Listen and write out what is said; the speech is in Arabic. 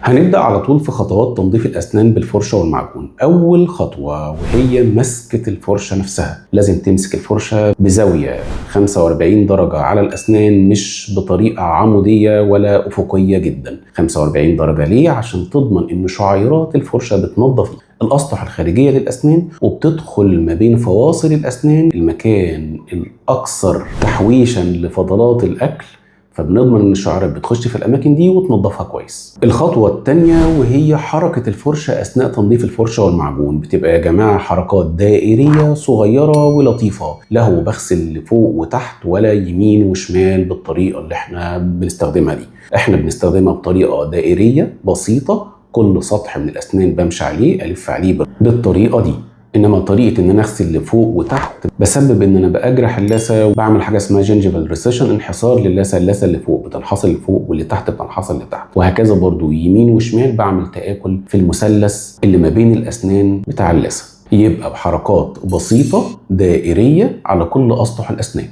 هنبدأ على طول في خطوات تنظيف الأسنان بالفرشة والمعجون. أول خطوة وهي مسكة الفرشة نفسها. لازم تمسك الفرشة بزاوية 45 درجة على الأسنان، مش بطريقة عمودية ولا أفقية جدا. 45 درجة ليه؟ عشان تضمن إن شعيرات الفرشة بتنظف الأسطح الخارجية للأسنان وبتدخل ما بين فواصل الأسنان، المكان الأكثر تحويشا لفضلات الأكل، فبنضمن ان الشعيرات بتخش في الاماكن دي وتنظفها كويس. الخطوه الثانيه وهي حركه الفرشه اثناء تنظيف الفرشه والمعجون. بتبقى يا جماعه حركات دائريه صغيره ولطيفه، لا هو بغسل لفوق وتحت ولا يمين وشمال بالطريقه اللي احنا بنستخدمها دي. احنا بنستخدمها بطريقه دائريه بسيطه، كل سطح من الاسنان بمشي عليه الف عليه بالطريقه دي. انما طريقه ان انا اغسل لفوق وتحت بسبب ان انا باجرح اللثه وبعمل حاجه اسمها جنجيفال ريسيشن، انحسار للثه. اللثه اللي فوق بتنحصر لفوق واللي تحت بتنحصر لتحت، وهكذا برضو يمين وشمال بعمل تآكل في المثلث اللي ما بين الاسنان بتاع اللثه. يبقى بحركات بسيطه دائريه على كل اسطح الاسنان.